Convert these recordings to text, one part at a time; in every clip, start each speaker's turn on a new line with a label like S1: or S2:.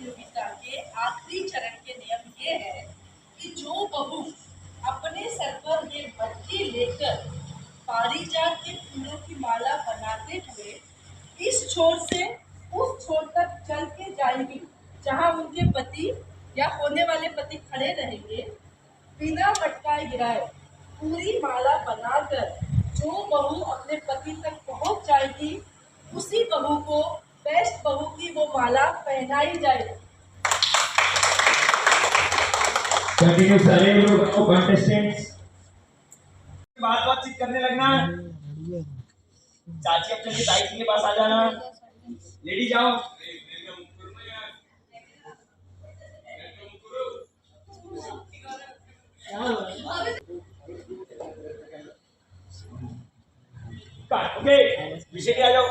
S1: प्रतियोगिता के आखिरी चरण के नियम ये है कि जो बहू अपने सर पर ये मटकी लेकर पारिजात के फूलों की माला बनाते हुए इस छोर से उस छोर तक चल के जाएगी जहां उनके पति या होने वाले पति खड़े रहेंगे, बिना मटकाए गिराए पूरी माला बनाकर जो बहू अपने पति तक पहुंच जाएगी उसी बहू को बेस्ट बहू की वो माला पहनाई जाएगी।
S2: कंटिन्यू सारे लोग कंटेस्टेंट्स बातचीत करने लगना। चाची अपने दाई के पास आ जाना। लेडी जाओ। ओके विषय पे आ जाओ।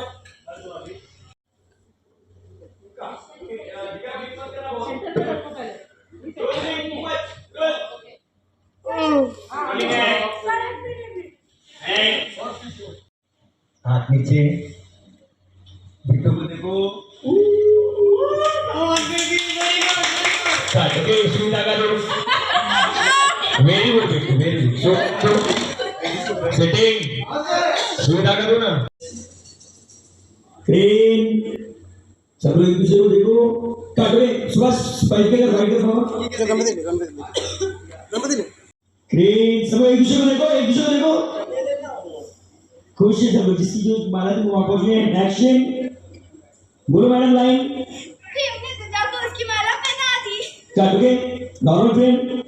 S2: हाथ नीचे, बिट्टू को देखो। सुविधा का दो। Very good Bittu, very good. Setting सुविधा का दो ना। क्लीन सब लोग एक दूसरे को देखो। काटवे सुभाष स्पाइक का राइट फॉरवर्ड। क्लीन सब एक दूसरे को देखो, एक दूसरे को देखो। खुश है सब जिसकी जो माला तुम वापस में एक्शन बोलो मैडम लाइन।
S3: हमने तो जाकर उसकी माला पहना दी।
S2: काटोगे नॉर्मल फ्रेंड